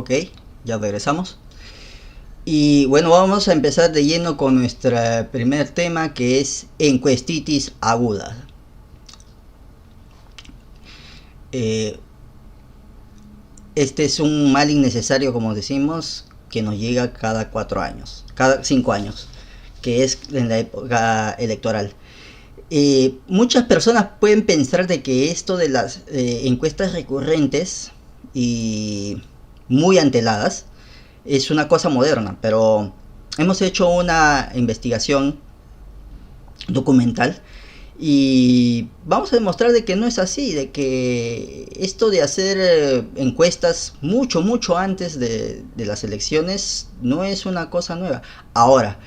Ok, ya regresamos. Y bueno, vamos a empezar de lleno con nuestro primer tema, que es encuestitis aguda. Eh, este es un mal innecesario, como decimos, que nos llega cada 4 años, cada 5 años, que es en la época electoral. Muchas personas pueden pensar de que esto de las encuestas recurrentes y muy anteladas es una cosa moderna, pero hemos hecho una investigación documental y vamos a demostrar de que no es así, de que esto de hacer encuestas mucho antes de las elecciones no es una cosa nueva. Ahora,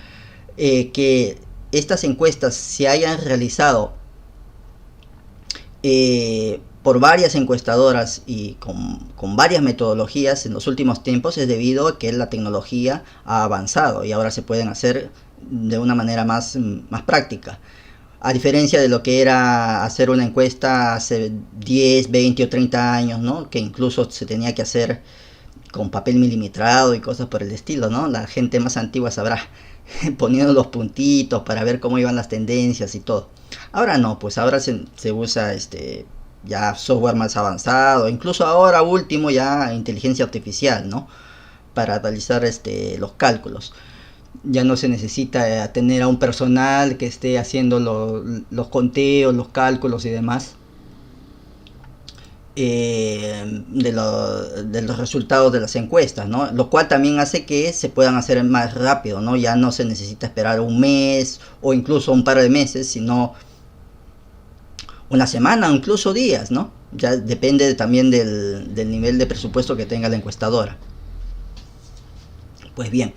que estas encuestas se hayan realizado por varias encuestadoras y con varias metodologías en los últimos tiempos es debido a que la tecnología ha avanzado y ahora se pueden hacer de una manera más práctica. A diferencia de lo que era hacer una encuesta hace 10, 20 o 30 años, ¿no? Que incluso se tenía que hacer con papel milimetrado y cosas por el estilo, ¿no? La gente más antigua sabrá, poniendo los puntitos para ver cómo iban las tendencias y todo. Ahora no, pues ahora se usa ya software más avanzado, incluso ahora último ya inteligencia artificial, ¿no? Para realizar los cálculos. Ya no se necesita tener a un personal que esté haciendo los conteos, los cálculos y demás de los resultados de las encuestas, ¿no? Lo cual también hace que se puedan hacer más rápido, ¿no? Ya no se necesita esperar un mes o incluso un par de meses, sino una semana o incluso días, ¿no? Ya depende también del nivel de presupuesto que tenga la encuestadora. Pues bien,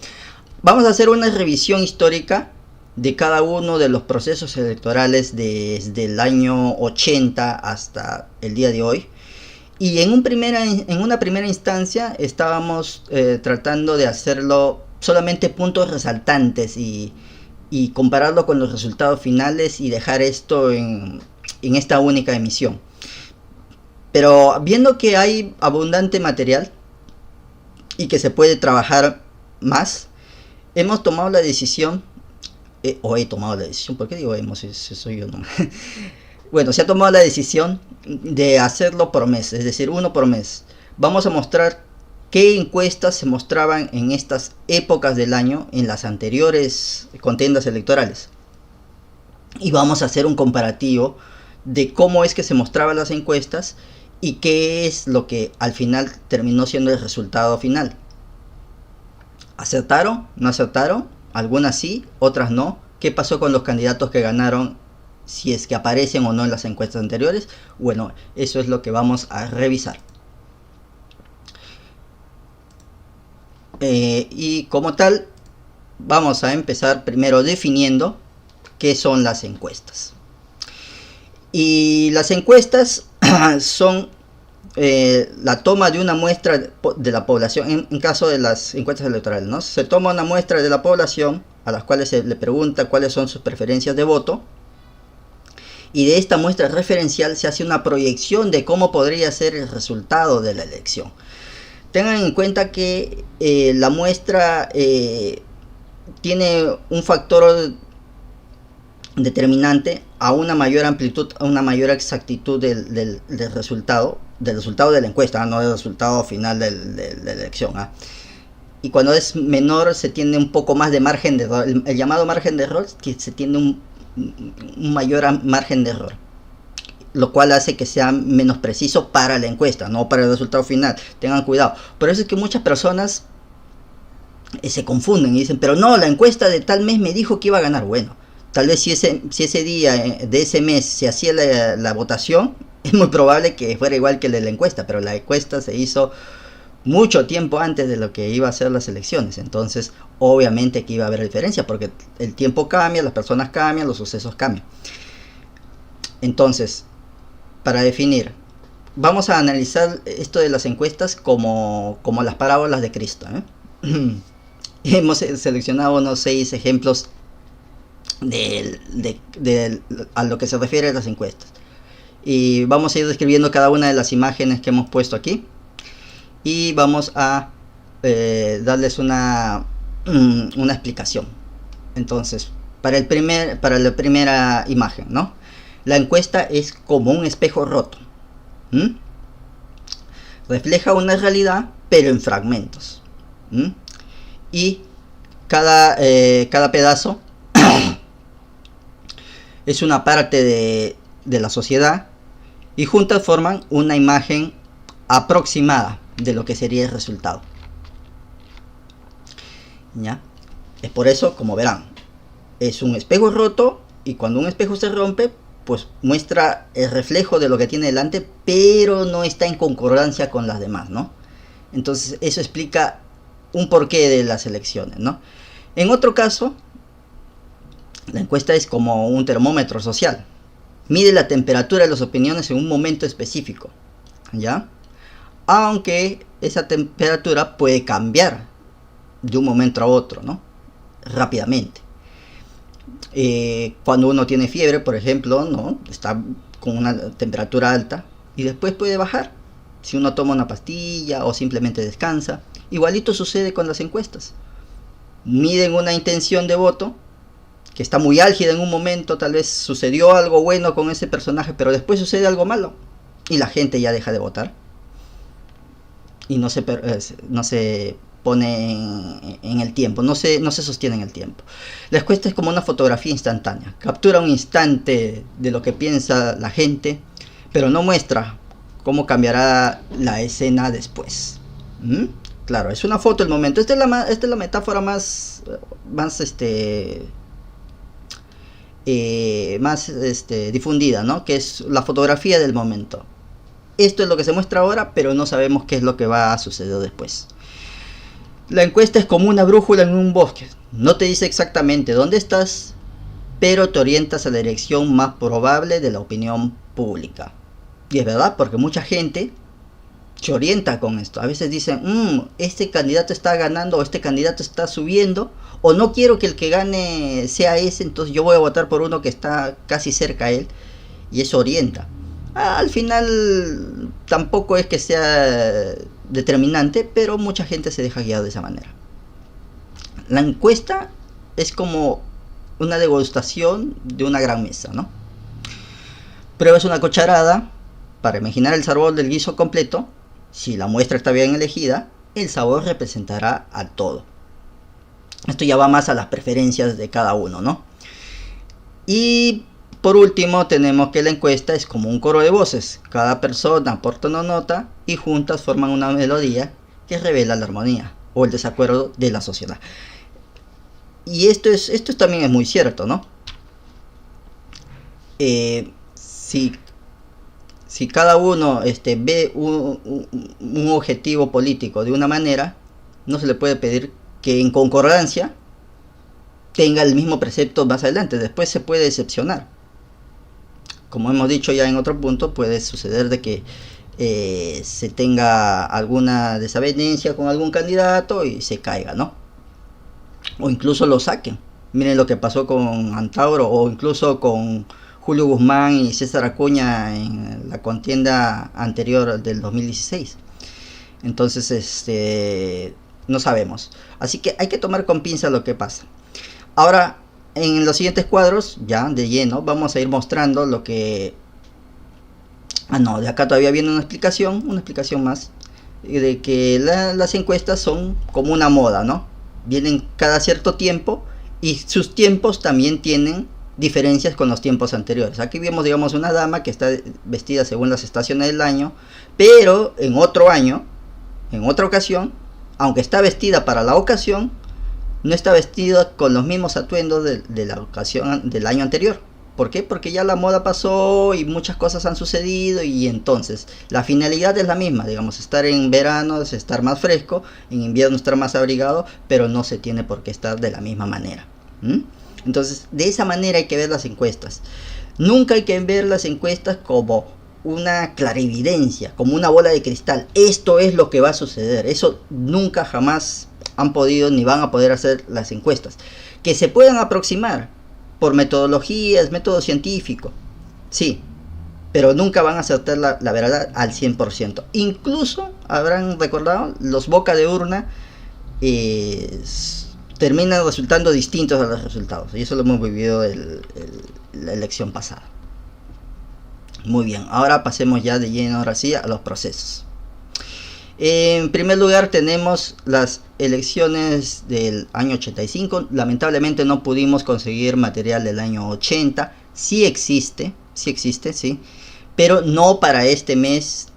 vamos a hacer una revisión histórica de cada uno de los procesos electorales desde el año 80 hasta el día de hoy. Y en una primera instancia estábamos tratando de hacerlo solamente puntos resaltantes y compararlo con los resultados finales y dejar esto en esta única emisión. Pero viendo que hay abundante material y que se puede trabajar más, hemos tomado la decisión, o he tomado la decisión, ¿por qué digo hemos? Soy yo nomás. Bueno, se ha tomado la decisión de hacerlo por mes, es decir, uno por mes. Vamos a mostrar qué encuestas se mostraban en estas épocas del año, en las anteriores contiendas electorales. Y vamos a hacer un comparativo de cómo es que se mostraban las encuestas y qué es lo que al final terminó siendo el resultado final. ¿Acertaron? ¿No acertaron? Algunas sí, otras no. ¿Qué pasó con los candidatos que ganaron? Si es que aparecen o no en las encuestas anteriores. Bueno, eso es lo que vamos a revisar. Y como tal, vamos a empezar primero definiendo qué son las encuestas. Y las encuestas son la toma de una muestra de la población, en caso de las encuestas electorales, ¿no? Se toma una muestra de la población a las cuales se le pregunta cuáles son sus preferencias de voto, y de esta muestra referencial se hace una proyección de cómo podría ser el resultado de la elección. Tengan en cuenta que la muestra tiene un factor determinante a una mayor amplitud, a una mayor exactitud del resultado de la encuesta, no del resultado final de la elección. Y cuando es menor se tiene un poco más de margen de error, el llamado margen de error, que se tiene un mayor margen de error, lo cual hace que sea menos preciso para la encuesta, no para el resultado final. Tengan cuidado. Por eso es que muchas personas se confunden y dicen, pero no, la encuesta de tal mes me dijo que iba a ganar. Bueno, tal vez si ese día de ese mes se hacía la votación, es muy probable que fuera igual que la encuesta, pero la encuesta se hizo mucho tiempo antes de lo que iba a ser las elecciones. Entonces obviamente que iba a haber diferencia, porque el tiempo cambia, las personas cambian, los sucesos cambian. Entonces, para definir, vamos a analizar esto de las encuestas como las parábolas de Cristo, Hemos seleccionado unos 6 ejemplos a lo que se refiere a las encuestas, y vamos a ir describiendo cada una de las imágenes que hemos puesto aquí, y vamos a darles una explicación. Entonces, para la primera imagen, ¿no? La encuesta es como un espejo roto. Refleja una realidad, pero en fragmentos. Y cada pedazo es una parte de la sociedad, y juntas forman una imagen aproximada de lo que sería el resultado. ¿Ya? Es por eso, como verán, es un espejo roto, y cuando un espejo se rompe, pues muestra el reflejo de lo que tiene delante, pero no está en concordancia con las demás, ¿no? Entonces eso explica un porqué de las elecciones, ¿no? En otro caso, la encuesta es como un termómetro social. Mide la temperatura de las opiniones en un momento específico, ¿ya? Aunque esa temperatura puede cambiar de un momento a otro, ¿no? Rápidamente. Cuando uno tiene fiebre, por ejemplo, ¿no? Está con una temperatura alta y después puede bajar si uno toma una pastilla o simplemente descansa. Igualito sucede con las encuestas. Miden una intención de voto que está muy álgida en un momento, tal vez sucedió algo bueno con ese personaje, pero después sucede algo malo y la gente ya deja de votar y no se pone en el tiempo, no se sostiene en el tiempo. La encuesta es como una fotografía instantánea, captura un instante de lo que piensa la gente, pero no muestra cómo cambiará la escena después. Claro, es una foto del momento. Esta es la metáfora más difundida, ¿no? Que es la fotografía del momento. Esto es lo que se muestra ahora, pero no sabemos qué es lo que va a suceder después. La encuesta es como una brújula en un bosque. No te dice exactamente dónde estás, pero te orientas a la dirección más probable de la opinión pública. Y es verdad, porque mucha gente se orienta con esto. A veces dicen, este candidato está ganando, o este candidato está subiendo, o no quiero que el que gane sea ese, entonces yo voy a votar por uno que está casi cerca a él, y eso orienta. Al final tampoco es que sea determinante, pero mucha gente se deja guiar de esa manera. La encuesta es como una degustación de una gran mesa, ¿no? Pruebas una cucharada para imaginar el sabor del guiso completo. Si la muestra está bien elegida, el sabor representará a todo. Esto ya va más a las preferencias de cada uno, ¿no? Y por último tenemos que la encuesta es como un coro de voces. Cada persona aporta una nota y juntas forman una melodía que revela la armonía o el desacuerdo de la sociedad. Y esto también es muy cierto, ¿no? Si cada uno ve un objetivo político de una manera, no se le puede pedir que en concordancia tenga el mismo precepto más adelante. Después se puede decepcionar. Como hemos dicho ya en otro punto, puede suceder de que se tenga alguna desavenencia con algún candidato y se caiga, ¿no? O incluso lo saquen. Miren lo que pasó con Antauro, o incluso con Julio Guzmán y César Acuña en la contienda anterior del 2016. Entonces, no sabemos. Así que hay que tomar con pinza lo que pasa. Ahora, en los siguientes cuadros, ya de lleno, vamos a ir mostrando lo que... de acá todavía viene una explicación más, de que las encuestas son como una moda, ¿no? Vienen cada cierto tiempo y sus tiempos también tienen diferencias con los tiempos anteriores. Aquí vemos, digamos, una dama que está vestida según las estaciones del año, pero en otro año, en otra ocasión, aunque está vestida para la ocasión, no está vestida con los mismos atuendos de la ocasión del año anterior. ¿Por qué? Porque ya la moda pasó y muchas cosas han sucedido, y entonces la finalidad es la misma, digamos, estar en verano es estar más fresco, en invierno estar más abrigado, pero no se tiene por qué estar de la misma manera. Entonces, de esa manera hay que ver las encuestas. Nunca hay que ver las encuestas como una clarividencia, como una bola de cristal. Esto es lo que va a suceder. Eso nunca jamás han podido ni van a poder hacer las encuestas. Que se puedan aproximar por metodologías, método científico, sí, pero nunca van a acertar la verdad al 100%. Incluso habrán recordado los boca de urna terminan resultando distintos a los resultados. Y eso lo hemos vivido la elección pasada. Muy bien, ahora pasemos ya de lleno, ahora sí, a los procesos. En primer lugar tenemos las elecciones del año 85. Lamentablemente no pudimos conseguir material del año 80. Sí existe, sí, pero no para este mes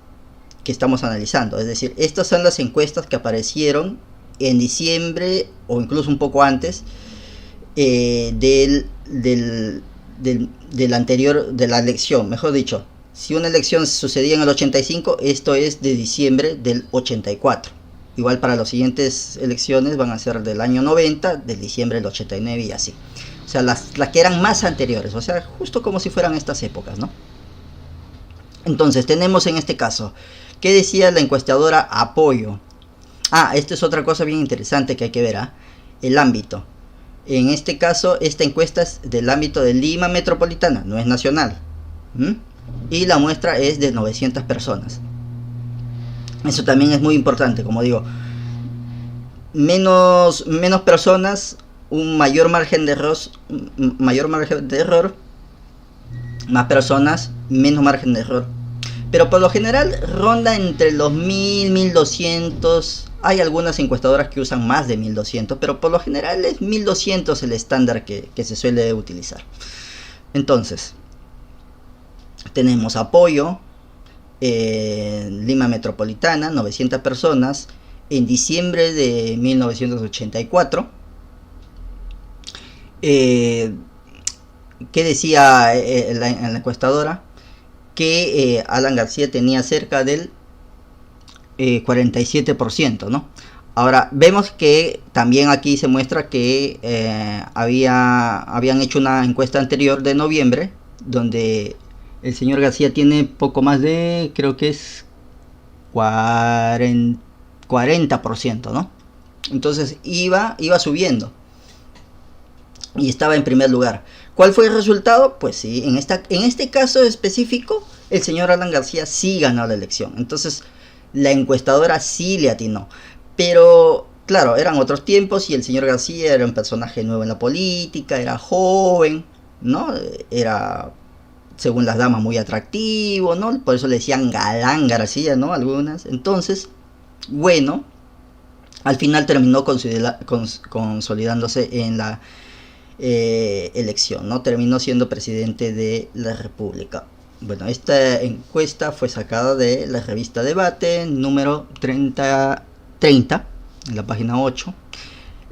que estamos analizando. Es decir, estas son las encuestas que aparecieron en diciembre o incluso un poco antes del anterior, de la elección, mejor dicho. Si una elección sucedía en el 85, esto es de diciembre del 84. Igual para las siguientes elecciones van a ser del año 90, del diciembre del 89 y así. O sea, las que eran más anteriores, o sea, justo como si fueran estas épocas, ¿no? Entonces, tenemos en este caso, ¿qué decía la encuestadora Apoyo? Esta es otra cosa bien interesante que hay que ver, el ámbito. En este caso, esta encuesta es del ámbito de Lima Metropolitana, no es nacional. Y la muestra es de 900 personas. Eso también es muy importante, como digo. Menos personas, un mayor margen de error, más personas, menos margen de error. Pero por lo general ronda entre los 1000, 1200. Hay algunas encuestadoras que usan más de 1200, pero por lo general es 1200 el estándar que se suele utilizar. Entonces, tenemos Apoyo, Lima Metropolitana, 900 personas, en diciembre de 1984. ¿Qué decía la encuestadora? Que Alan García tenía cerca del 47%, ¿no? Ahora, vemos que también aquí se muestra que habían hecho una encuesta anterior de noviembre, donde el señor García tiene poco más de, creo que es 40%, ¿no? Entonces iba subiendo y estaba en primer lugar. ¿Cuál fue el resultado? Pues sí, en este caso específico, el señor Alan García sí ganó la elección. Entonces, la encuestadora sí le atinó. Pero, claro, eran otros tiempos y el señor García era un personaje nuevo en la política, era joven, ¿no? Era, según las damas, muy atractivo, ¿no? Por eso le decían Galán García, ¿no? Algunas. Entonces, bueno, al final terminó consolidándose en la elección, ¿no? Terminó siendo presidente de la República. Bueno, esta encuesta fue sacada de la revista Debate, número 30, en la página 8.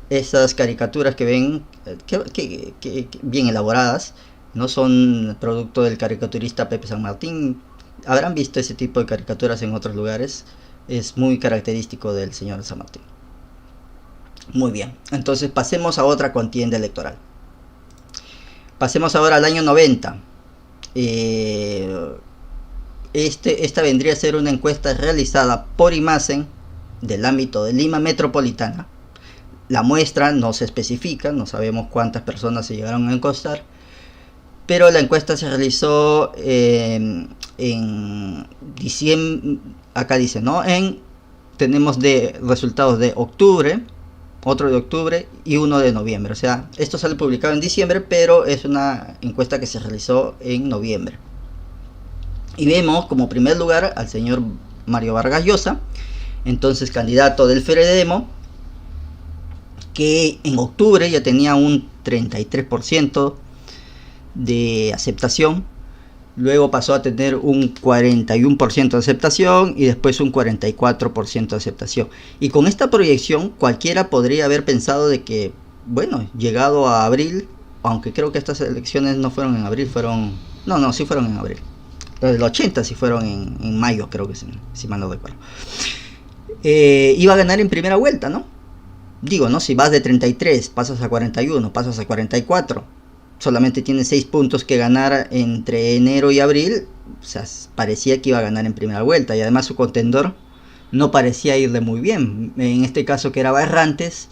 Esas caricaturas que ven, que bien elaboradas, no son producto del caricaturista Pepe San Martín. Habrán visto ese tipo de caricaturas en otros lugares. Es muy característico del señor San Martín. Muy bien, entonces pasemos a otra contienda electoral. Pasemos ahora al año 90. Esta vendría a ser una encuesta realizada por Imagen del ámbito de Lima Metropolitana. La muestra no se especifica, no sabemos cuántas personas se llegaron a encuestar, pero la encuesta se realizó en diciembre. Acá dice, ¿no? Tenemos de resultados de octubre, otro de octubre y uno de noviembre. O sea, esto sale publicado en diciembre, pero es una encuesta que se realizó en noviembre. Y vemos como primer lugar al señor Mario Vargas Llosa, entonces candidato del Fredemo, que en octubre ya tenía un 33% de aceptación. Luego pasó a tener un 41% de aceptación y después un 44% de aceptación. Y con esta proyección cualquiera podría haber pensado de que, bueno, llegado a abril, aunque creo que estas elecciones no fueron en abril, sí fueron en abril. Los del 80 sí fueron en mayo, creo que si mal no recuerdo. Iba a ganar en primera vuelta, ¿no? Digo, ¿no? Si vas de 33, pasas a 41, pasas a 44... solamente tiene 6 puntos que ganar entre enero y abril. O sea, parecía que iba a ganar en primera vuelta. Y además su contendor no parecía irle muy bien. En este caso, que era Barrantes,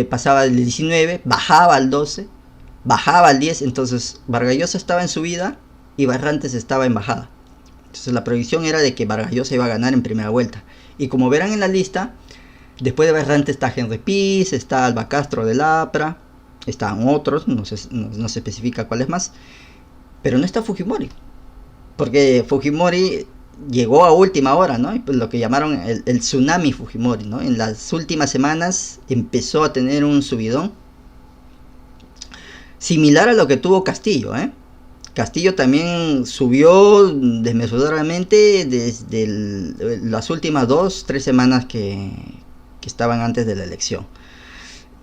pasaba del 19, bajaba al 12, bajaba al 10. Entonces Vargas Llosa estaba en subida y Barrantes estaba en bajada. Entonces la proyección era de que Vargas Llosa iba a ganar en primera vuelta. Y como verán en la lista, Después de Berrante está Henry Pease, está Alba Castro del APRA, están otros, no se especifica cuáles más, pero no está Fujimori, porque Fujimori llegó a última hora, ¿no? Lo que llamaron el tsunami Fujimori, ¿no? En las últimas semanas empezó a tener un subidón similar a lo que tuvo Castillo, ¿eh? Castillo también subió desmesuradamente desde las últimas 2-3 semanas que estaban antes de la elección.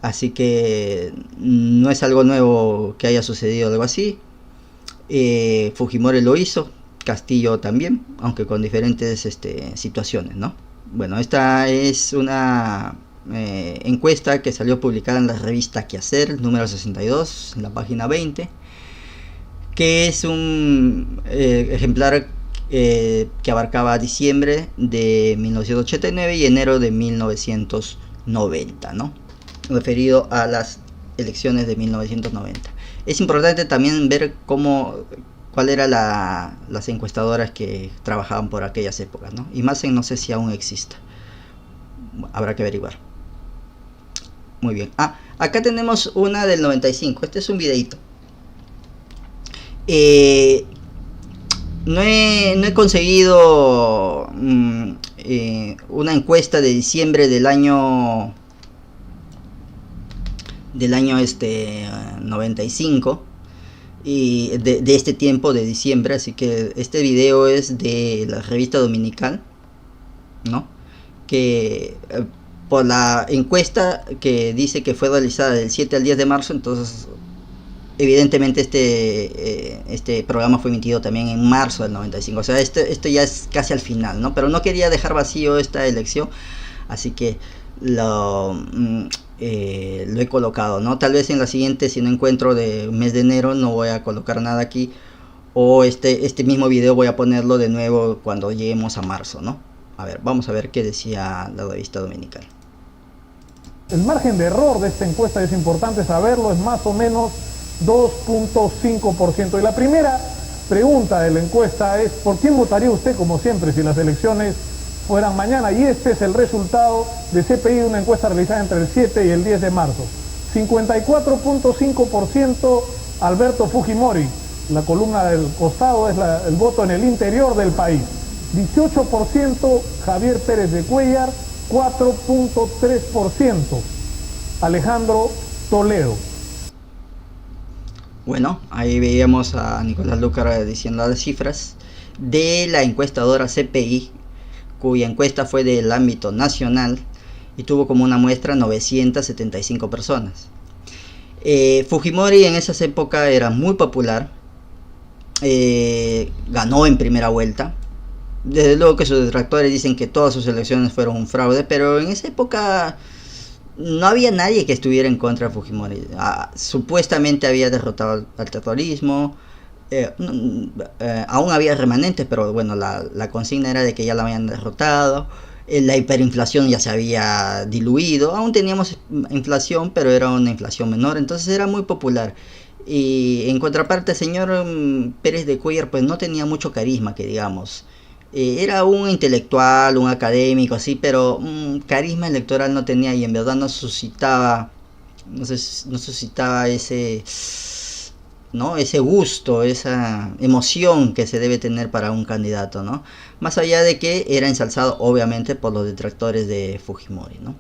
Así que no es algo nuevo que haya sucedido algo así. Fujimori lo hizo, Castillo también, aunque con diferentes situaciones, ¿no? Bueno, esta es una encuesta que salió publicada en la revista Quehacer, número 62, en la página 20, que es un ejemplar que abarcaba diciembre de 1989 y enero de 1990, ¿no? Referido a las elecciones de 1990. Es importante también ver cuál eran las encuestadoras que trabajaban por aquellas épocas, ¿no? Imagen no sé si aún exista, habrá que averiguar. Muy bien. Acá tenemos una del 95. Este es un videito. No he conseguido una encuesta de diciembre del año 95 y de este tiempo de diciembre, así que este video es de la revista dominical, ¿no? Que por la encuesta que dice que fue realizada del 7 al 10 de marzo, entonces evidentemente este programa fue emitido también en marzo del 95, o sea, esto ya es casi al final, ¿no? Pero no quería dejar vacío esta elección, así que lo he colocado, ¿no? Tal vez en la siguiente, si no encuentro de mes de enero, no voy a colocar nada aquí, o este mismo video voy a ponerlo de nuevo cuando lleguemos a marzo, ¿no? A ver, vamos a ver qué decía la revista dominical. El margen de error de esta encuesta, es importante saberlo, es más o menos 2.5%. Y la primera pregunta de la encuesta es: ¿por quién votaría usted, como siempre, si las elecciones fueran mañana? Y este es el resultado de CPI, de una encuesta realizada entre el 7 y el 10 de marzo. 54.5% Alberto Fujimori, la columna del costado es el voto en el interior del país. 18% Javier Pérez de Cuéllar, 4.3% Alejandro Toledo. Bueno, ahí veíamos a Nicolás Lucar diciendo las cifras de la encuestadora CPI, cuya encuesta fue del ámbito nacional y tuvo como una muestra 975 personas. Fujimori en esas épocas era muy popular, ganó en primera vuelta. Desde luego que sus detractores dicen que todas sus elecciones fueron un fraude, pero en esa época no había nadie que estuviera en contra de Fujimori. Supuestamente había derrotado al terrorismo, aún había remanentes, pero bueno, la consigna era de que ya la habían derrotado. La hiperinflación ya se había diluido, aún teníamos inflación, pero era una inflación menor, entonces era muy popular. Y en contraparte, el señor Pérez de Cuéllar pues no tenía mucho carisma, que digamos. Era un intelectual, un académico, así, pero carisma electoral no tenía, y en verdad no suscitaba ese, ¿no? Ese gusto, esa emoción que se debe tener para un candidato, ¿no? Más allá de que era ensalzado obviamente por los detractores de Fujimori, ¿no?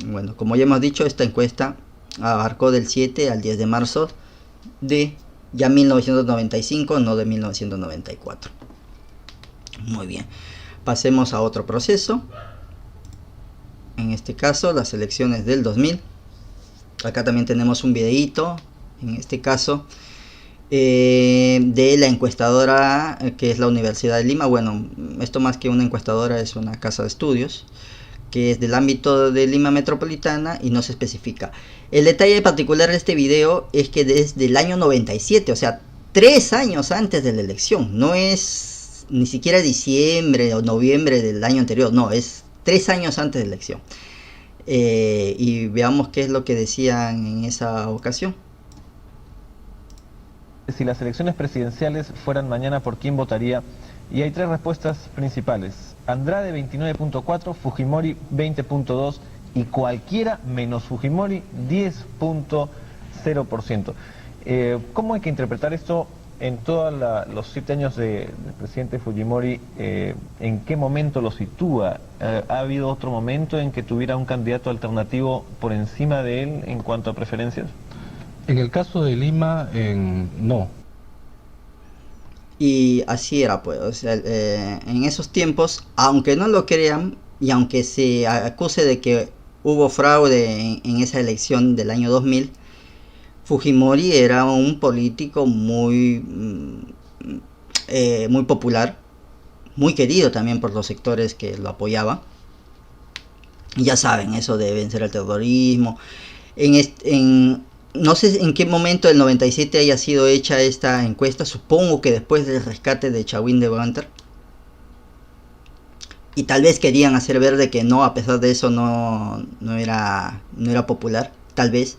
Bueno, como ya hemos dicho, esta encuesta abarcó del 7 al 10 de marzo de ya 1995, no de 1994. Muy bien, pasemos a otro proceso. En este caso, las elecciones del 2000. Acá también tenemos un videíto, en este caso de la encuestadora, que es la Universidad de Lima. Bueno, esto más que una encuestadora es una casa de estudios que es del ámbito de Lima Metropolitana y no se especifica. El detalle particular de este video es que desde el año 97, o sea, 3 años antes de la elección, no es ni siquiera diciembre o noviembre del año anterior, no, es 3 años antes de la elección. Y veamos qué es lo que decían en esa ocasión. Si las elecciones presidenciales fueran mañana, ¿por quién votaría? Y hay 3 respuestas principales: Andrade 29.4, Fujimori 20.2 y cualquiera menos Fujimori 10.0%. ¿Cómo hay que interpretar esto en todos los 7 años del presidente Fujimori? ¿En qué momento lo sitúa? ¿Ha habido otro momento en que tuviera un candidato alternativo por encima de él en cuanto a preferencias? En el caso de Lima, no. Y así era, pues, o sea, en esos tiempos, aunque no lo crean y aunque se acuse de que hubo fraude en esa elección del año 2000, Fujimori era un político muy popular, muy querido también por los sectores que lo apoyaban. Ya saben, eso de vencer el terrorismo. No sé en qué momento del 97 haya sido hecha esta encuesta, supongo que después del rescate de Chawin de Wanter. Y tal vez querían hacer ver de que no, a pesar de eso no era popular, tal vez.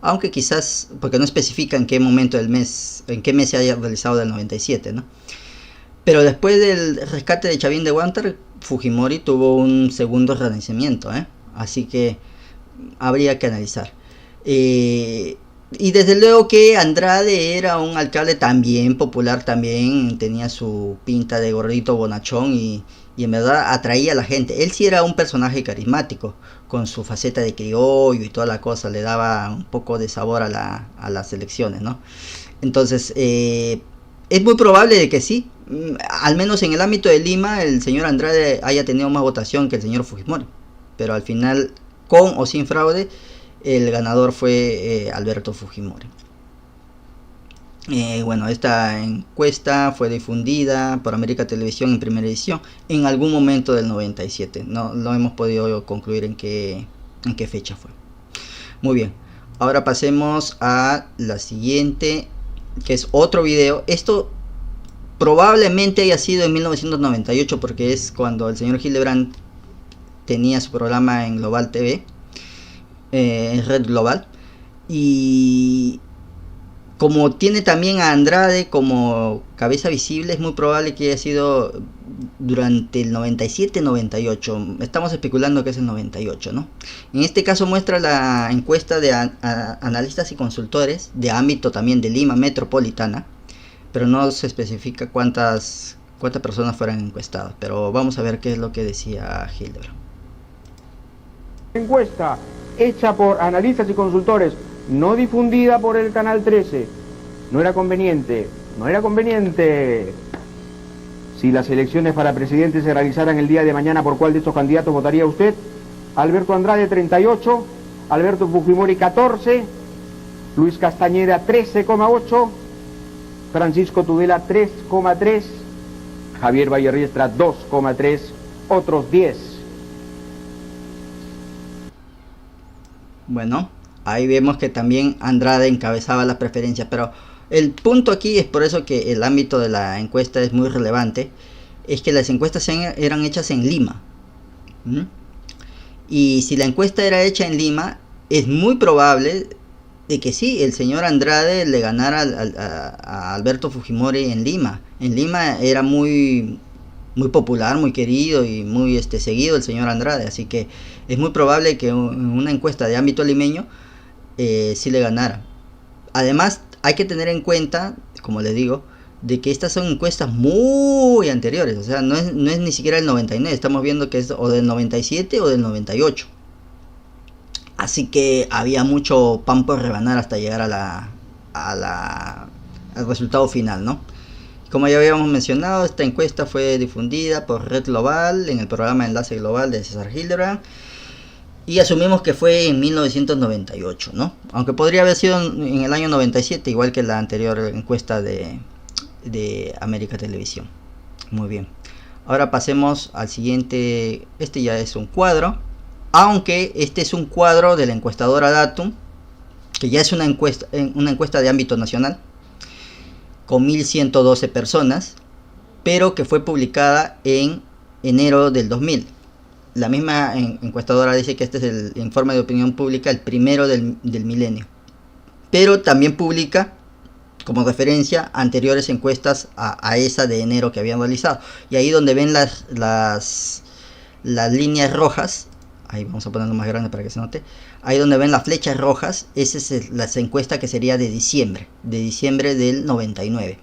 Aunque quizás, porque no especifica en qué momento del mes, en qué mes se haya realizado del 97, ¿no? Pero después del rescate de Chawin de Wanter, Fujimori tuvo un segundo renacimiento, así que habría que analizar. Y desde luego que Andrade era un alcalde también popular, también tenía su pinta de gordito bonachón y en verdad atraía a la gente. Él sí era un personaje carismático, con su faceta de criollo y toda la cosa, le daba un poco de sabor a las elecciones, ¿no? Entonces, es muy probable de que sí, al menos en el ámbito de Lima, el señor Andrade haya tenido más votación que el señor Fujimori, pero al final, con o sin fraude, el ganador fue Alberto Fujimori. Bueno, esta encuesta fue difundida por América Televisión en primera edición en algún momento del 97. No hemos podido concluir en qué fecha fue. Muy bien, ahora pasemos a la siguiente, que es otro video. Esto probablemente haya sido en 1998, porque es cuando el señor Hildebrand tenía su programa en Global TV, en Red Global, y como tiene también a Andrade como cabeza visible, es muy probable que haya sido durante el 97-98. Estamos especulando que es el 98, ¿no? En este caso muestra la encuesta de analistas y consultores de ámbito también de Lima metropolitana, pero no se especifica cuántas personas fueran encuestadas. Pero vamos a ver qué es lo que decía Hildebrand. Encuesta hecha por analistas y consultores, no difundida por el Canal 13. No era conveniente. Si las elecciones para presidente se realizaran el día de mañana, ¿por cuál de estos candidatos votaría usted? Alberto Andrade 38, Alberto Fujimori 14, Luis Castañeda 13,8, Francisco Tudela 3,3, Javier Vallerriestra 2,3, otros 10. Bueno, ahí vemos que también Andrade encabezaba las preferencias, pero el punto aquí es por eso que el ámbito de la encuesta es muy relevante, es que las encuestas eran hechas en Lima. Y si la encuesta era hecha en Lima, es muy probable de que sí, el señor Andrade le ganara a Alberto Fujimori en Lima. En Lima era muy popular, muy querido y muy seguido el señor Andrade, así que es muy probable que en una encuesta de ámbito limeño sí le ganara. Además, hay que tener en cuenta, como les digo, de que estas son encuestas muy anteriores, o sea, no es ni siquiera el 99, estamos viendo que es o del 97 o del 98. Así que había mucho pan por rebanar hasta llegar al resultado final, ¿no? Como ya habíamos mencionado, esta encuesta fue difundida por Red Global en el programa Enlace Global de César Hildebrand. Y asumimos que fue en 1998, ¿no? Aunque podría haber sido en el año 97, igual que la anterior encuesta de América Televisión. Muy bien. Ahora pasemos al siguiente. Este ya es un cuadro. Aunque este es un cuadro de la encuestadora Datum, que ya es una encuesta de ámbito nacional, con 1112 personas, pero que fue publicada en enero del 2000. La misma encuestadora dice que este es el informe de opinión pública, el primero del milenio. Pero también publica como referencia anteriores encuestas a esa de enero que habían realizado. Y ahí donde ven las líneas rojas ahí vamos a ponerlo más grande para que se note, ahí donde ven las flechas rojas, esa es la encuesta que sería de diciembre del 99.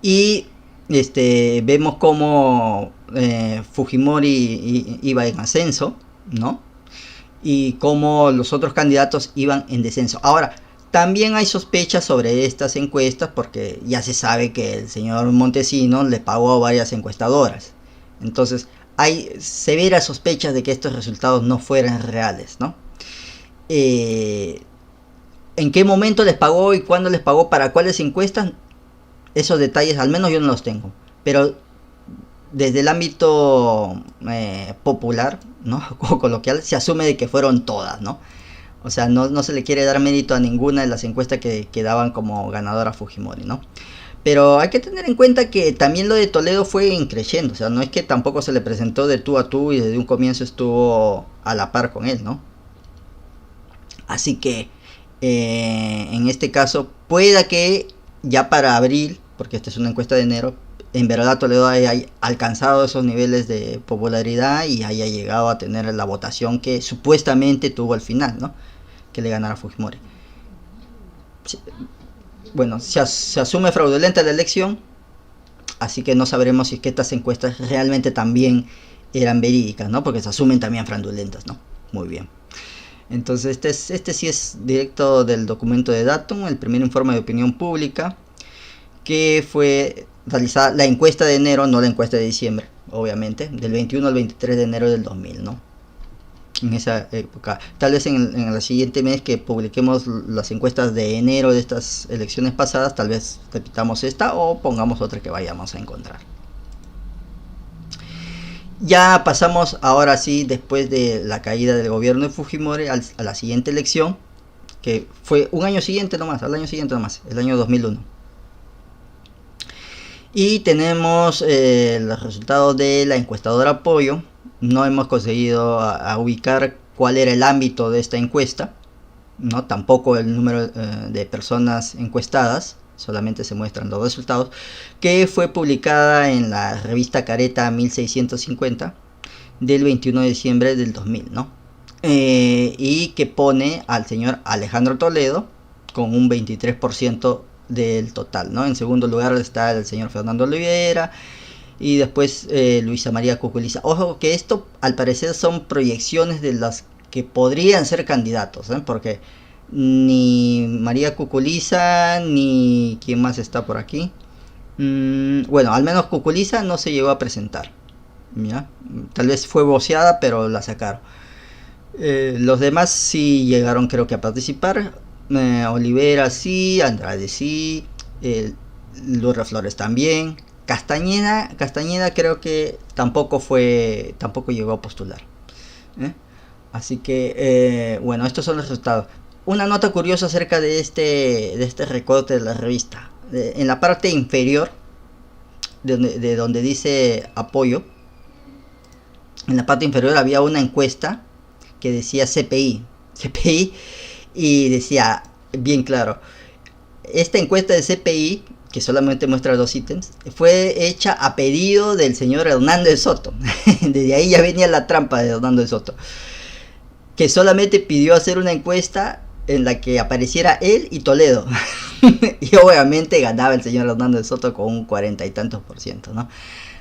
Y vemos como Fujimori iba en ascenso, ¿no? Y como los otros candidatos iban en descenso. Ahora, también hay sospechas sobre estas encuestas porque ya se sabe que el señor Montesinos le pagó a varias encuestadoras. Entonces, hay severas sospechas de que estos resultados no fueran reales, ¿no? ¿En qué momento les pagó y cuándo les pagó para cuáles encuestas? Esos detalles al menos yo no los tengo. Pero desde el ámbito popular, ¿no? O coloquial, se asume de que fueron todas, ¿no? O sea, no se le quiere dar mérito a ninguna de las encuestas que daban como ganadora a Fujimori, ¿no? Pero hay que tener en cuenta que también lo de Toledo fue increciendo. O sea, no es que tampoco se le presentó de tú a tú y desde un comienzo estuvo a la par con él, ¿no? Así que en este caso pueda que ya para abril, porque esta es una encuesta de enero, en verdad Toledo haya alcanzado esos niveles de popularidad y haya llegado a tener la votación que supuestamente tuvo al final, ¿no? Que le ganara a Fujimori. Bueno, se asume fraudulenta la elección, así que no sabremos si es que estas encuestas realmente también eran verídicas, ¿no? Porque se asumen también fraudulentas, ¿no? Muy bien. Entonces este sí es directo del documento de Datum, el primer informe de opinión pública, que fue realizada la encuesta de enero, no la encuesta de diciembre, obviamente, del 21 al 23 de enero del 2000, ¿no? En esa época. Tal vez en el siguiente mes que publiquemos las encuestas de enero de estas elecciones pasadas, tal vez repitamos esta o pongamos otra que vayamos a encontrar. Ya pasamos ahora sí, después de la caída del gobierno de Fujimori, a la siguiente elección, que fue un año siguiente nomás, el año 2001. Y tenemos los resultados de la encuestadora Apoyo. No hemos conseguido a ubicar cuál era el ámbito de esta encuesta, ¿no? Tampoco el número de personas encuestadas, solamente se muestran los resultados, que fue publicada en la revista Careta 1650 del 21 de diciembre del 2000, ¿no? Y que pone al señor Alejandro Toledo con un 23% del total, ¿no? En segundo lugar está el señor Fernando Olivera y después Luisa María Cuculiza. Ojo que esto al parecer son proyecciones de las que podrían ser candidatos, ¿eh? Porque ni María Cuculiza ni quién más está por aquí. Bueno, al menos Cuculiza no se llegó a presentar, ¿ya? Tal vez fue voceada pero la sacaron. Los demás sí llegaron, creo que, a participar. Olivera sí, Andrade sí, Lourdes Flores también. Castañeda creo que tampoco llegó a postular, ¿eh? Así que bueno, estos son los resultados. Una nota curiosa acerca de este recorte de la revista. En la parte inferior de donde dice apoyo, en la parte inferior había una encuesta que decía CPI y decía bien claro: esta encuesta de CPI, que solamente muestra 2 ítems, fue hecha a pedido del señor Hernando de Soto. Desde ahí ya venía la trampa de Hernando de Soto, que solamente pidió hacer una encuesta en la que apareciera él y Toledo. Y obviamente ganaba el señor Hernando de Soto con un 40 y tantos %, ¿no?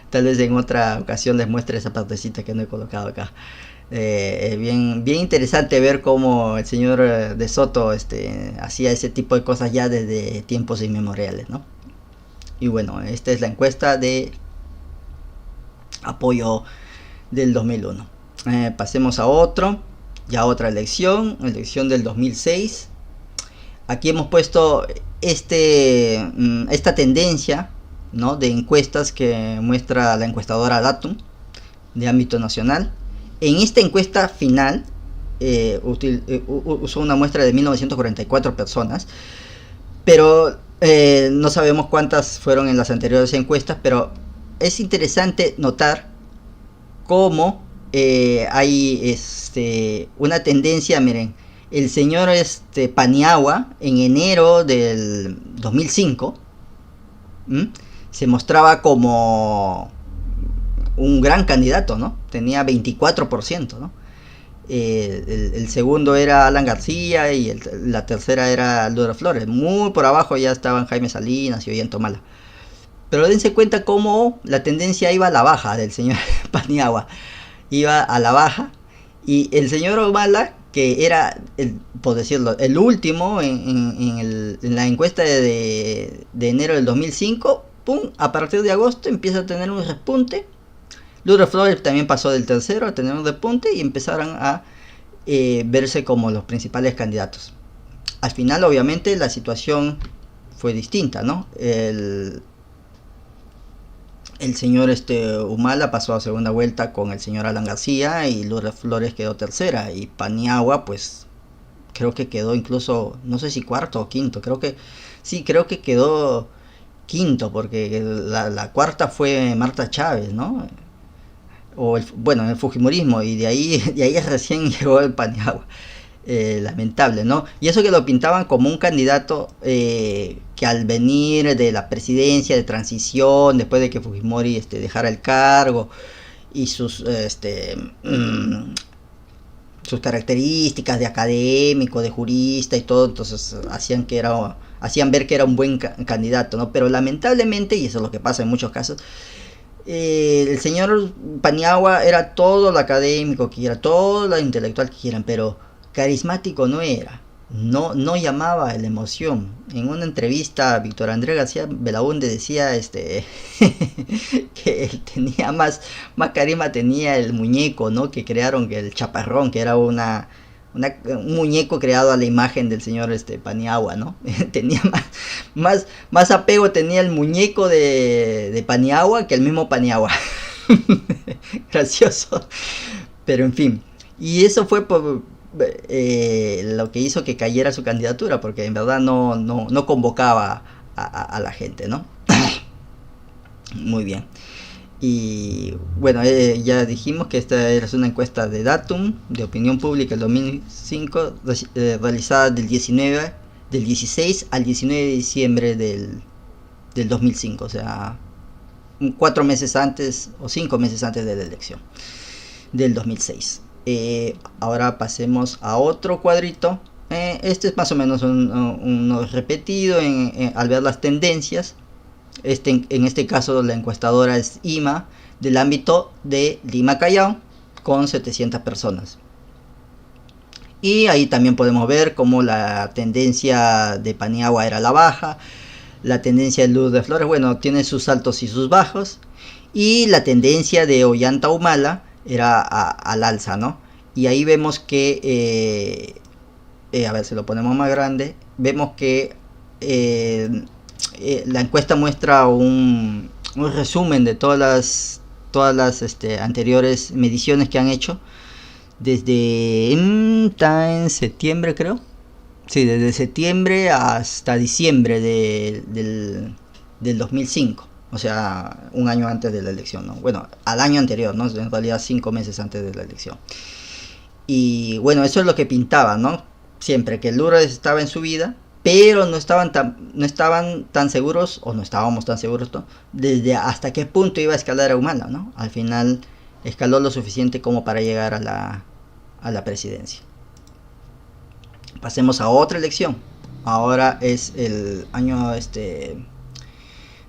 Tal vez en otra ocasión les muestre esa partecita que no he colocado acá. Bien interesante ver cómo el señor de Soto hacía ese tipo de cosas ya desde tiempos inmemoriales, ¿no? Y bueno, esta es la encuesta de apoyo del 2001. Pasemos a otra elección del 2006. Aquí hemos puesto esta tendencia, ¿no?, de encuestas que muestra la encuestadora Datum de ámbito nacional. En esta encuesta final usó una muestra de 1944 personas, pero no sabemos cuántas fueron en las anteriores encuestas. Pero es interesante notar cómo hay una tendencia. Miren, el señor Paniagua en enero del 2005 se mostraba como un gran candidato, ¿no? Tenía 24%, ¿no? El segundo era Alan García y la tercera era Lourdes Flores. Muy por abajo ya estaban Jaime Salinas y Ollanta-Humala. Pero dense cuenta cómo la tendencia iba a la baja del señor Paniagua. Iba a la baja. Y el señor Humala, que era, por decirlo, el último en la encuesta de enero del 2005, ¡pum! A partir de agosto empieza a tener un repunte. Lourdes Flores también pasó del tercero a tener un repunte y empezaron a verse como los principales candidatos. Al final, obviamente, la situación fue distinta, ¿no? El señor Humala pasó a segunda vuelta con el señor Alan García y Lourdes Flores quedó tercera. Y Paniagua, pues, creo que quedó incluso, no sé si cuarto o quinto, creo que quedó quinto, porque la cuarta fue Marta Chávez, ¿no? En el fujimorismo, y de ahí recién llegó el Paniagua. Lamentable, ¿no? Y eso que lo pintaban como un candidato que al venir de la presidencia de transición, después de que Fujimori dejara el cargo, y sus características de académico, de jurista y todo, entonces hacían ver que era un buen candidato, ¿no? Pero lamentablemente, y eso es lo que pasa en muchos casos, el señor Paniagua era todo lo académico que quiera, todo lo intelectual que quieran, pero carismático no era, no llamaba la emoción. En una entrevista, Víctor Andrés García Belaúnde decía que él tenía más carisma, tenía el muñeco, ¿no? Que crearon, que el chaparrón, que era un muñeco creado a la imagen del señor Paniagua, ¿no? Tenía más apego tenía el muñeco de Paniagua que el mismo Paniagua. Gracioso, pero en fin. Y eso fue por lo que hizo que cayera su candidatura, porque en verdad no convocaba a la gente, ¿no? Muy bien. Y bueno, ya dijimos que esta es una encuesta de Datum, de opinión pública del 2005, realizada del 16 al 19 de diciembre del 2005, o sea, 4 meses antes o 5 meses antes de la elección del 2006. Ahora pasemos a otro cuadrito. Este es más o menos uno repetido al ver las tendencias. En este caso la encuestadora es IMA, del ámbito de Lima Callao, con 700 personas. Y ahí también podemos ver cómo la tendencia de Paniagua era a la baja, la tendencia de Lourdes Flores, bueno, tiene sus altos y sus bajos, y la tendencia de Ollanta-Humala era al alza, ¿no? Y ahí vemos que, a ver si lo ponemos más grande, vemos que la encuesta muestra un resumen de todas las anteriores mediciones que han hecho desde en septiembre, creo. Sí, desde septiembre hasta diciembre del 2005. O sea, un año antes de la elección, ¿no? Bueno, al año anterior, ¿no? En realidad 5 meses antes de la elección. Y bueno, eso es lo que pintaba, ¿no? Siempre que Lourdes estaba en subida, pero no estaban tan seguros, o no estábamos tan seguros, ¿no? Desde hasta qué punto iba a escalar a Humala, ¿no? Al final escaló lo suficiente como para llegar a la presidencia. Pasemos a otra elección. Ahora es el año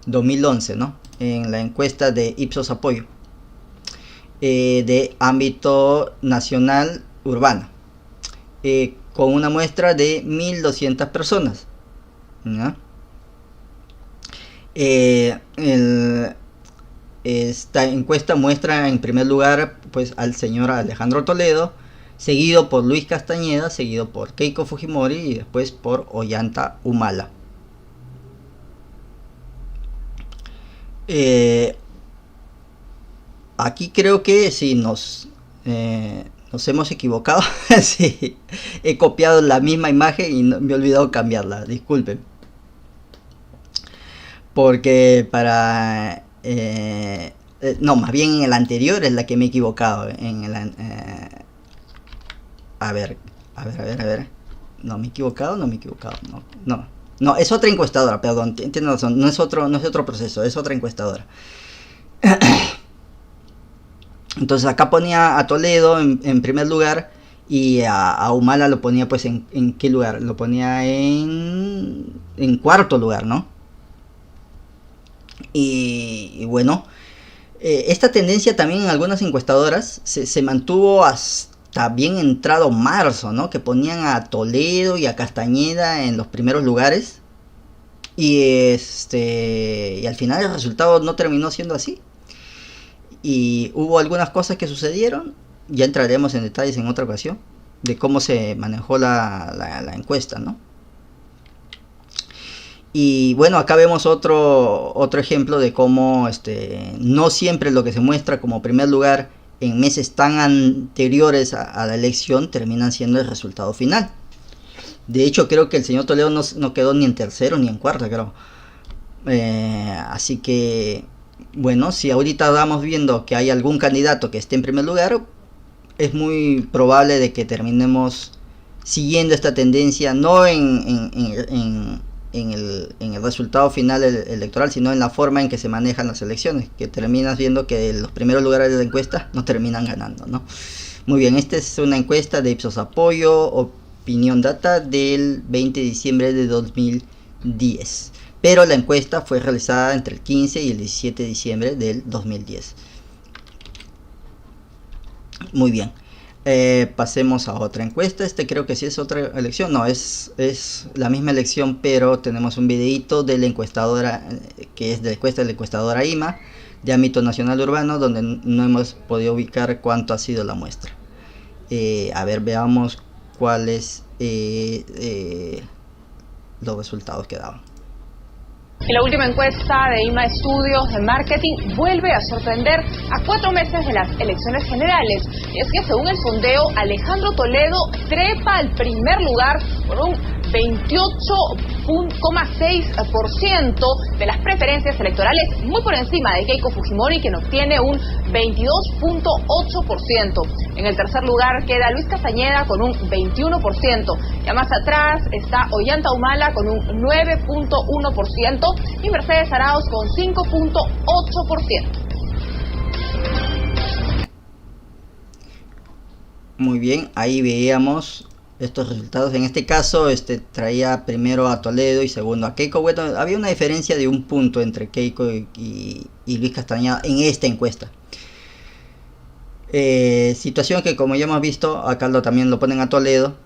2011, ¿no? En la encuesta de Ipsos Apoyo, de ámbito nacional urbano, con una muestra de 1200 personas, ¿no? Esta encuesta muestra en primer lugar, pues, al señor Alejandro Toledo, seguido por Luis Castañeda, seguido por Keiko Fujimori y después por Ollanta-Humala. Aquí creo que sí nos hemos equivocado. Sí, he copiado la misma imagen y me he olvidado cambiarla, disculpen, porque no, más bien en el anterior es la que me he equivocado. A ver, no me he equivocado, no, es otra encuestadora, perdón, tiene razón, no es otro proceso, es otra encuestadora. Entonces acá ponía a Toledo en primer lugar y a Humala lo ponía pues en qué lugar, lo ponía en cuarto lugar, ¿no? Y bueno, esta tendencia también en algunas encuestadoras se mantuvo hasta bien entrado marzo, ¿no? Que ponían a Toledo y a Castañeda en los primeros lugares. Y al final el resultado no terminó siendo así. Y hubo algunas cosas que sucedieron. Ya entraremos en detalles en otra ocasión de cómo se manejó la encuesta, ¿no? Y bueno, acá vemos otro ejemplo de cómo no siempre lo que se muestra como primer lugar en meses tan anteriores a la elección terminan siendo el resultado final. De hecho, creo que el señor Toledo no quedó ni en tercero ni en cuarto, creo. Así que, bueno, si ahorita vamos viendo que hay algún candidato que esté en primer lugar, es muy probable de que terminemos siguiendo esta tendencia, no en el resultado final electoral, sino en la forma en que se manejan las elecciones, que terminas viendo que los primeros lugares de la encuesta no terminan ganando, ¿no? Muy bien, esta es una encuesta de Ipsos Apoyo, Opinión Data del 20 de diciembre de 2010. Pero la encuesta fue realizada entre el 15 y el 17 de diciembre del 2010. Muy bien. Pasemos a otra encuesta. Creo que sí es otra elección. No, es la misma elección, pero tenemos un videito de la encuestadora, que es de la encuestadora IMA, de ámbito nacional urbano, donde no hemos podido ubicar cuánto ha sido la muestra. A ver, veamos cuáles los resultados que daban. Y la última encuesta de IMA Estudios de Marketing vuelve a sorprender a 4 meses de las elecciones generales. Y es que según el sondeo, Alejandro Toledo trepa al primer lugar por un 28,6% de las preferencias electorales, muy por encima de Keiko Fujimori, quien obtiene un 22,8%. En el tercer lugar queda Luis Castañeda con un 21%. Ya más atrás está Ollanta Humala con un 9,1% y Mercedes Arauz con 5,8%. Muy bien, ahí veíamos estos resultados. En este caso traía primero a Toledo y segundo a Keiko. Bueno, había una diferencia de un punto entre Keiko y Luis Castañeda en esta encuesta. Situación que, como ya hemos visto, acá también lo ponen a Toledo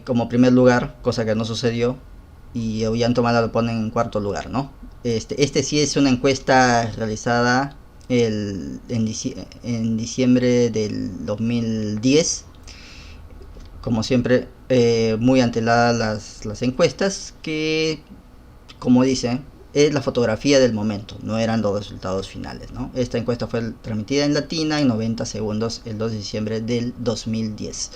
como primer lugar, cosa que no sucedió, y Ollanta Humala lo ponen en cuarto lugar, ¿no? Sí es una encuesta realizada en diciembre del 2010. Como siempre, muy anteladas las encuestas, que, como dice, es la fotografía del momento, no eran los resultados finales, ¿no? Esta encuesta fue transmitida en Latina en 90 segundos el 2 de diciembre del 2010.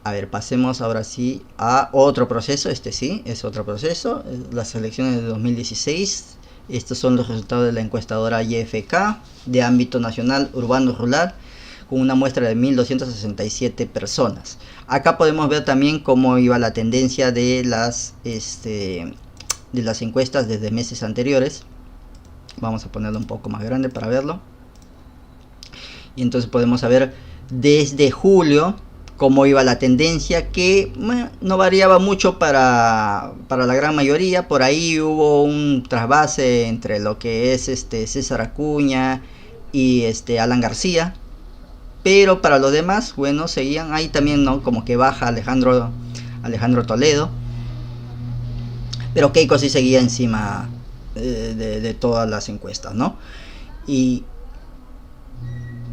A ver, pasemos ahora sí a otro proceso. Sí, es otro proceso, las elecciones de 2016. Estos son los resultados de la encuestadora YFK de ámbito nacional urbano-rural, con una muestra de 1267 personas. Acá podemos ver también cómo iba la tendencia de las encuestas desde meses anteriores. Vamos a ponerlo un poco más grande para verlo. Y entonces podemos saber desde julio cómo iba la tendencia, que no variaba mucho para la gran mayoría. Por ahí hubo un trasvase entre lo que es César Acuña y Alan García. Pero para los demás, bueno, seguían ahí también, ¿no? Como que baja Alejandro Toledo. Pero Keiko sí seguía encima de todas las encuestas, ¿no? Y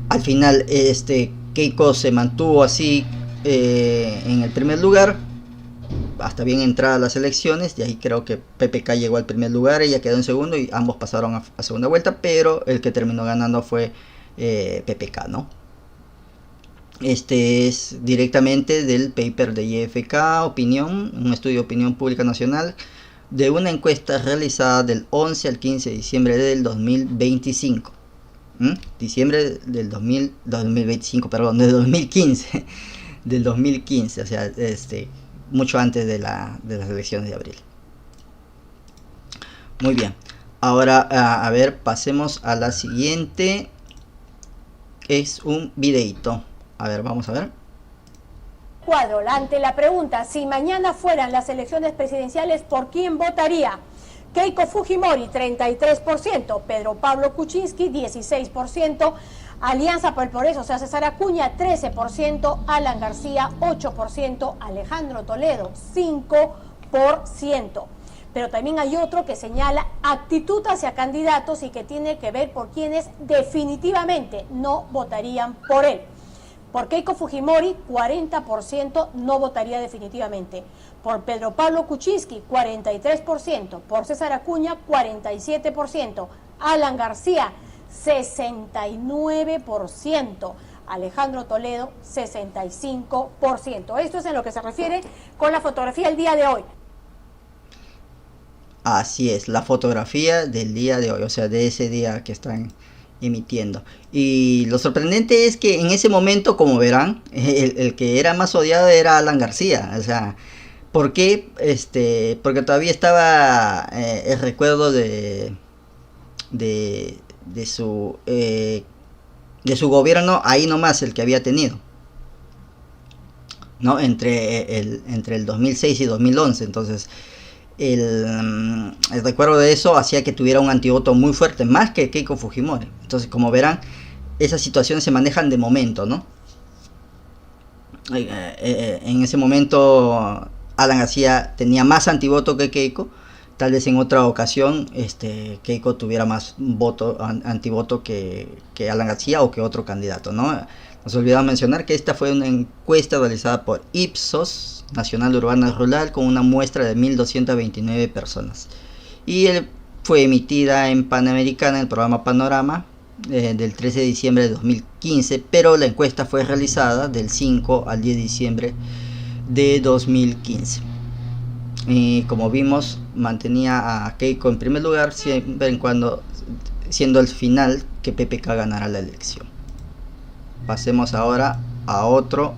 al final, Keiko se mantuvo así en el primer lugar hasta bien entradas las elecciones. Y ahí creo que PPK llegó al primer lugar, ella quedó en segundo y ambos pasaron a segunda vuelta. Pero el que terminó ganando fue PPK, ¿no? Este es directamente del paper de YFK Opinión, un estudio de opinión pública nacional, de una encuesta realizada del 11 al 15 de diciembre del 2025. Diciembre del 2025, perdón, del 2015. Del 2015, o sea, mucho antes de las elecciones de abril. Muy bien. Ahora, a ver, pasemos a la siguiente. es un videito. A ver, vamos a ver. Cuadro, ante la pregunta, si mañana fueran las elecciones presidenciales, ¿por quién votaría? Keiko Fujimori, 33%, Pedro Pablo Kuczynski, 16%, Alianza por el Progreso, o sea, César Acuña, 13%, Alan García, 8%, Alejandro Toledo, 5%. Pero también hay otro que señala actitud hacia candidatos y que tiene que ver por quienes definitivamente no votarían por él. Por Keiko Fujimori, 40% no votaría definitivamente. Por Pedro Pablo Kuczynski, 43%. Por César Acuña, 47%. Alan García, 69%. Alejandro Toledo, 65%. Esto es en lo que se refiere con la fotografía del día de hoy. Así es, la fotografía del día de hoy, o sea, de ese día que están emitiendo. Y lo sorprendente es que en ese momento, como verán, el que era más odiado era Alan García. O sea, ¿por qué? Porque todavía estaba el recuerdo de su gobierno ahí nomás, el que había tenido, ¿no? Entre el 2006 y 2011. Entonces el recuerdo de eso hacía que tuviera un antivoto muy fuerte, más que Keiko Fujimori. Entonces, como verán, esas situaciones se manejan de momento, ¿no? En ese momento Alan García tenía más antivoto que Keiko. Tal vez en otra ocasión Keiko tuviera más antivoto que Alan García o que otro candidato, ¿no? Nos olvidamos mencionar que esta fue una encuesta realizada por Ipsos, Nacional Urbana Rural, con una muestra de 1.229 personas. Y fue emitida en Panamericana, en el programa Panorama, del 13 de diciembre de 2015, pero la encuesta fue realizada del 5 al 10 de diciembre de 2015. Y como vimos, mantenía a Keiko en primer lugar, siempre y cuando siendo el final que PPK ganara la elección. Pasemos ahora a otra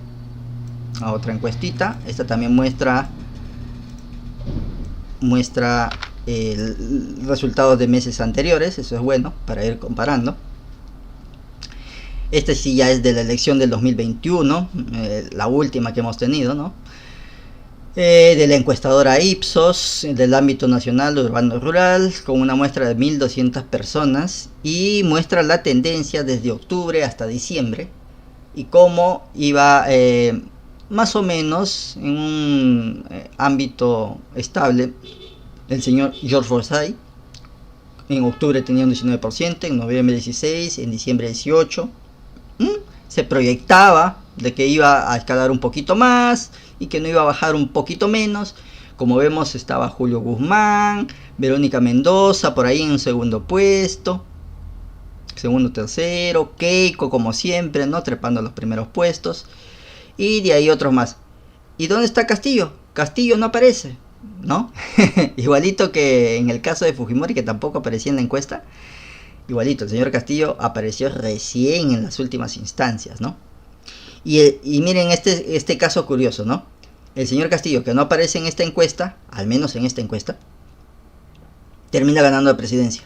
encuestita. Esta también muestra resultados de meses anteriores. Eso es bueno para ir comparando. Este sí ya es de la elección del 2021, la última que hemos tenido, ¿no? De la encuestadora Ipsos, del ámbito nacional urbano rural, con una muestra de 1.200 personas, y muestra la tendencia desde octubre hasta diciembre y cómo iba más o menos en un ámbito estable el señor George Forsyth. En octubre tenía un 19%, en noviembre 16%, en diciembre 18%. Se proyectaba de que iba a escalar un poquito más y que no iba a bajar un poquito menos. Como vemos, estaba Julio Guzmán, Verónica Mendoza por ahí en un segundo puesto, segundo, tercero, Keiko como siempre, ¿no? Trepando a los primeros puestos, y de ahí otros más. ¿Y dónde está Castillo? Castillo no aparece, ¿no? Igualito que en el caso de Fujimori, que tampoco aparecía en la encuesta. Igualito, el señor Castillo apareció recién en las últimas instancias, ¿no? Y miren este caso curioso, ¿no? El señor Castillo, que no aparece en esta encuesta, al menos en esta encuesta, termina ganando la presidencia.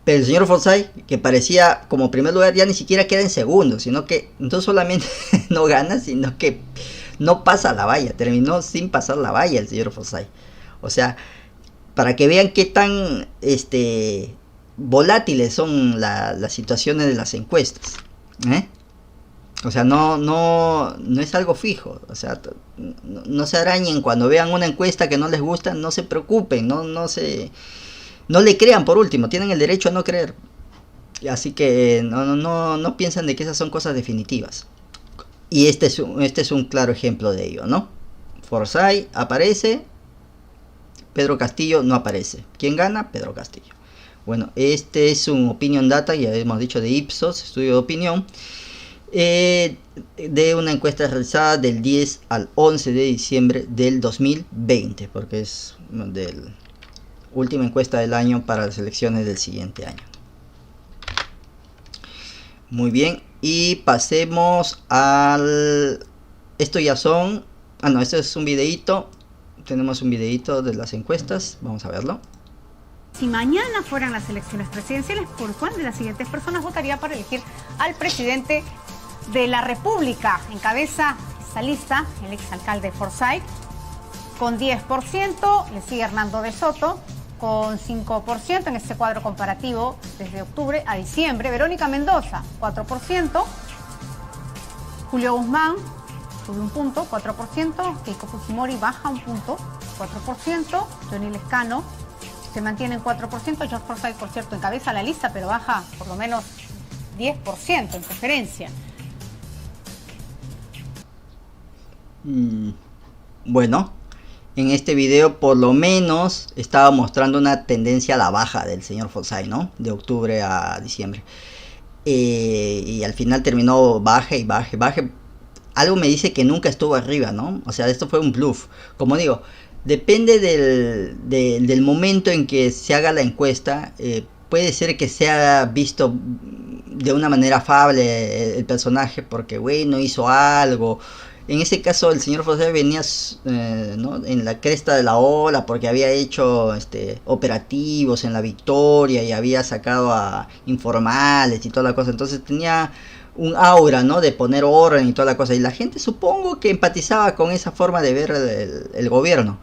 Pero el señor Forsyth, que parecía como primer lugar, ya ni siquiera queda en segundo, sino que no solamente no gana, sino que no pasa la valla. Terminó sin pasar la valla el señor Forsyth. O sea, para que vean qué tan volátiles son las situaciones de las encuestas, O sea, no es algo fijo. O sea, no se arañen cuando vean una encuesta que no les gusta, no se preocupen, no le crean. Por último, tienen el derecho a no creer. Así que no piensan de que esas son cosas definitivas. Y este es un claro ejemplo de ello, ¿no? Forsyth aparece, Pedro Castillo no aparece. ¿Quién gana? Pedro Castillo. Bueno, este es un opinion data, ya hemos dicho, de Ipsos, estudio de opinión, de una encuesta realizada del 10 al 11 de diciembre del 2020, porque es de la última encuesta del año para las elecciones del siguiente año. Muy bien, y pasemos al... Esto ya son... esto es un videíto. Tenemos un videíto de las encuestas, vamos a verlo. Si mañana fueran las elecciones presidenciales, ¿por cuál de las siguientes personas votaría para elegir al presidente de la República? Encabeza esta lista el exalcalde Forsyth con 10%, le sigue Hernando de Soto con 5% en este cuadro comparativo desde octubre a diciembre, Verónica Mendoza 4%, Julio Guzmán sube un punto, 4%, Keiko Fujimori baja un punto, 4%, Johnny Lescano se mantiene en 4%, George Forsyth, por cierto, encabeza la lista, pero baja por lo menos 10% en preferencia. Bueno, en este video por lo menos estaba mostrando una tendencia a la baja del señor Forsyth, ¿no? De octubre a diciembre. Y al final terminó baje. Algo me dice que nunca estuvo arriba, ¿no? O sea, esto fue un bluff. Como digo, depende del momento en que se haga la encuesta. Puede ser que sea visto de una manera afable el personaje porque, no hizo algo. En ese caso el señor Forsyth venía ¿no? en la cresta de la ola porque había hecho operativos en La Victoria y había sacado a informales y toda la cosa. Entonces tenía un aura, ¿no? De poner orden y toda la cosa. Y la gente supongo que empatizaba con esa forma de ver el gobierno.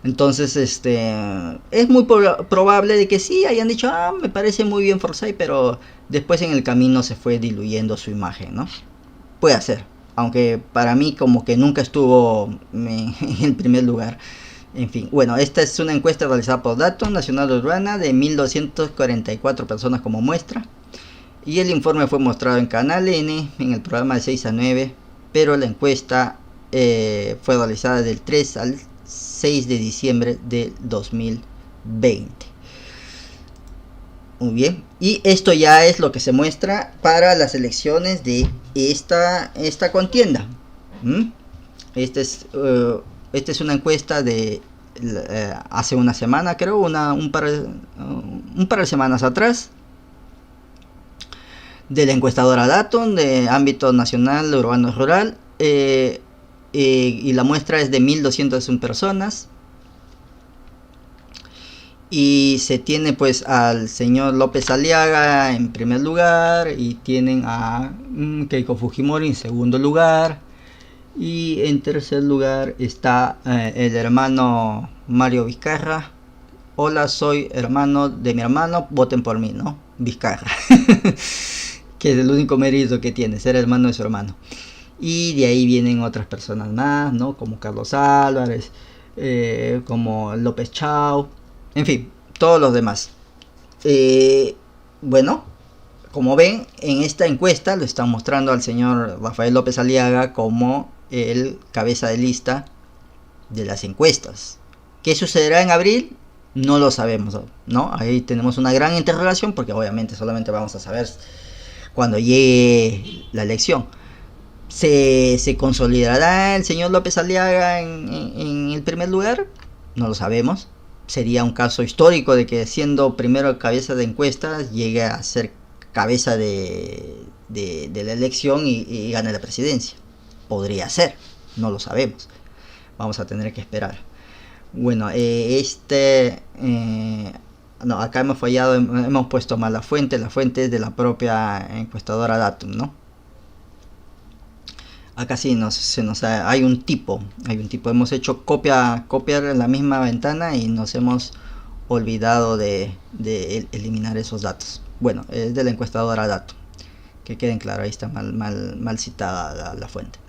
Entonces es muy probable de que sí hayan dicho, me parece muy bien Forsyth, pero después en el camino se fue diluyendo su imagen, ¿no? Puede ser. Aunque para mí como que nunca estuvo en el primer lugar. En fin, bueno, esta es una encuesta realizada por Datos Nacional Urbana de 1244 personas como muestra. Y el informe fue mostrado en Canal N, en el programa de 6 a 9. Pero la encuesta fue realizada del 3 al 6 de diciembre del 2020. Muy bien, y esto ya es lo que se muestra para las elecciones de esta contienda. Esta es una encuesta de hace una semana, creo, un par de semanas atrás, de la encuestadora Datum, de ámbito nacional, urbano y rural, y la muestra es de 1201 personas. Y se tiene pues al señor López Aliaga en primer lugar, y tienen a Keiko Fujimori en segundo lugar, y en tercer lugar está el hermano Mario Vizcarra. Hola, soy hermano de mi hermano, voten por mí, ¿no? Vizcarra, que es el único mérito que tiene, ser hermano de su hermano. Y de ahí vienen otras personas más, ¿no? Como Carlos Álvarez, como López Chau. En fin, todos los demás. Bueno, como ven, en esta encuesta lo están mostrando al señor Rafael López Aliaga como el cabeza de lista de las encuestas. ¿Qué sucederá en abril? No lo sabemos, ¿no? Ahí tenemos una gran interrogación porque obviamente solamente vamos a saber cuando llegue la elección. ¿Se consolidará el señor López Aliaga en el primer lugar? No lo sabemos. Sería un caso histórico de que siendo primero cabeza de encuestas llegue a ser cabeza de la elección y gane la presidencia. Podría ser, no lo sabemos. Vamos a tener que esperar. Bueno, no, acá hemos fallado, hemos puesto mal la fuente es de la propia encuestadora Datum, ¿no? Acá sí hay un tipo, hemos hecho copiar la misma ventana y nos hemos olvidado de eliminar esos datos. Bueno, es de la encuestadora Datum, que queden claro, ahí está mal citada la fuente.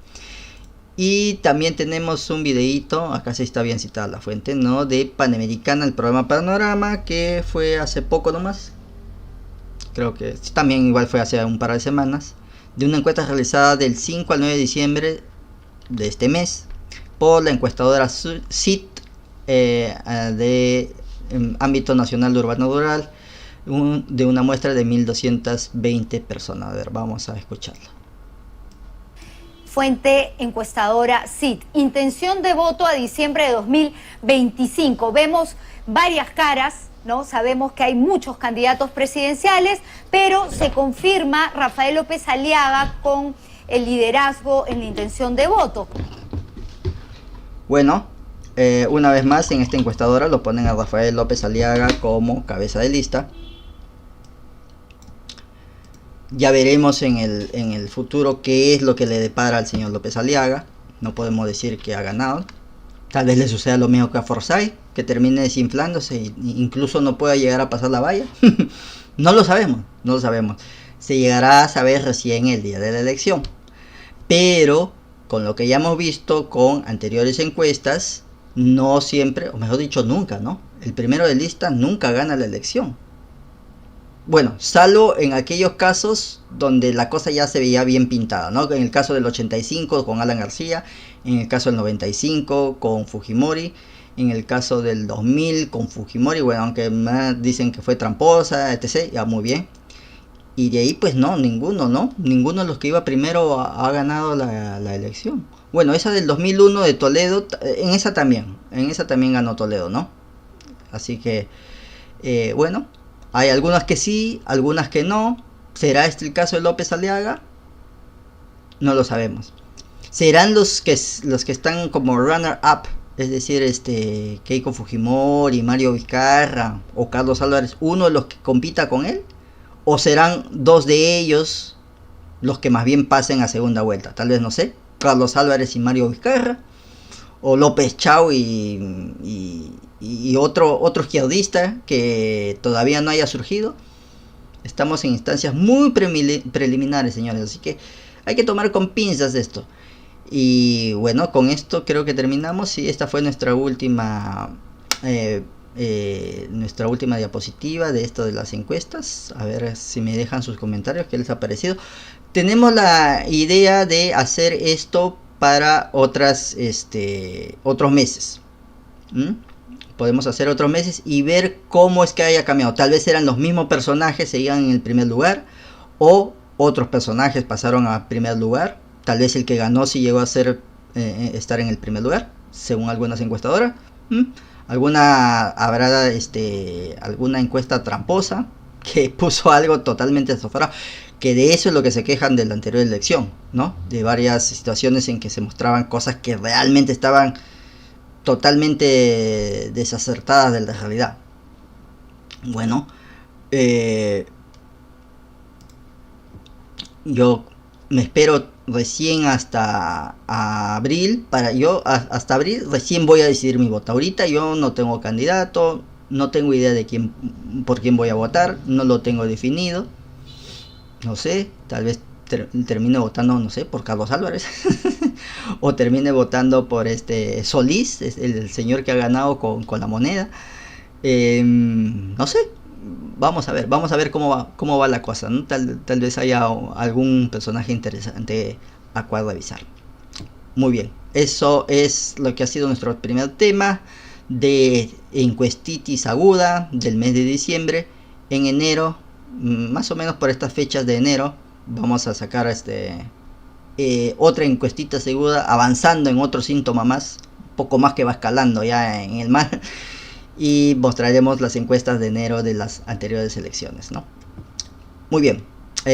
Y también tenemos un videíto, acá sí está bien citada la fuente, ¿no? De Panamericana, el programa Panorama, que fue hace poco nomás. Creo que también igual fue hace un par de semanas. De una encuesta realizada del 5 al 9 de diciembre de este mes por la encuestadora CIT de ámbito nacional de urbano rural, de una muestra de 1220 personas. A ver, vamos a escucharla. Fuente encuestadora CIT. Intención de voto a diciembre de 2025. Vemos varias caras, ¿no? Sabemos que hay muchos candidatos presidenciales, pero se confirma Rafael López Aliaga con el liderazgo en la intención de voto. Bueno, una vez más en esta encuestadora lo ponen a Rafael López Aliaga como cabeza de lista. Ya veremos en el futuro qué es lo que le depara al señor López Aliaga. No podemos decir que ha ganado. Tal vez le suceda lo mismo que a Forsyth, que termine desinflándose e incluso no pueda llegar a pasar la valla. No lo sabemos, no lo sabemos. Se llegará a saber recién el día de la elección. Pero con lo que ya hemos visto con anteriores encuestas, no siempre, o mejor dicho nunca, ¿no? El primero de lista nunca gana la elección. Bueno, salvo en aquellos casos donde la cosa ya se veía bien pintada, ¿no? En el caso del 85 con Alan García, en el caso del 95 con Fujimori, en el caso del 2000 con Fujimori, bueno, aunque dicen que fue tramposa, etc., ya muy bien. Y de ahí pues no, ninguno de los que iba primero ha ganado la elección. Bueno, esa del 2001 de Toledo, en esa también ganó Toledo, ¿no? Así que, bueno, hay algunas que sí, algunas que no. ¿Será este el caso de López Aliaga? No lo sabemos. ¿Serán los que están como runner-up? Es decir, Keiko Fujimori, Mario Vizcarra o Carlos Álvarez, uno de los que compita con él? ¿O serán dos de ellos los que más bien pasen a segunda vuelta? Tal vez, no sé, Carlos Álvarez y Mario Vizcarra, o López Chau y otro izquierdista que todavía no haya surgido. Estamos en instancias muy preliminares, señores, así que hay que tomar con pinzas esto. Y bueno, con esto creo que terminamos. Y esta fue nuestra última diapositiva de esto de las encuestas. A ver si me dejan sus comentarios, qué les ha parecido. Tenemos la idea de hacer esto para otros meses. Podemos hacer otros meses y ver cómo es que haya cambiado. Tal vez eran los mismos personajes, seguían en el primer lugar, o otros personajes pasaron a primer lugar. Tal vez el que ganó sí llegó a estar en el primer lugar, según algunas encuestadoras. Habrá alguna encuesta tramposa que puso algo totalmente desaforado, que de eso es lo que se quejan de la anterior elección, ¿no? De varias situaciones en que se mostraban cosas que realmente estaban totalmente desacertadas de la realidad. Bueno, yo me espero recién hasta abril. Hasta abril recién voy a decidir mi voto. Ahorita yo no tengo candidato, no tengo idea de por quién voy a votar, no lo tengo definido. No sé, tal vez termine votando, no sé, por Carlos Álvarez o termine votando por Solís, el señor que ha ganado con la moneda. No sé, vamos a ver cómo va la cosa, ¿no? Tal vez haya algún personaje interesante a cual revisar. Muy bien, eso es lo que ha sido nuestro primer tema de encuestitis aguda del mes de diciembre. En enero, más o menos por estas fechas de enero, vamos a sacar otra encuestita segura, avanzando en otro síntoma más, poco más que va escalando ya en el mar, y mostraremos las encuestas de enero de las anteriores elecciones, ¿no? Muy bien.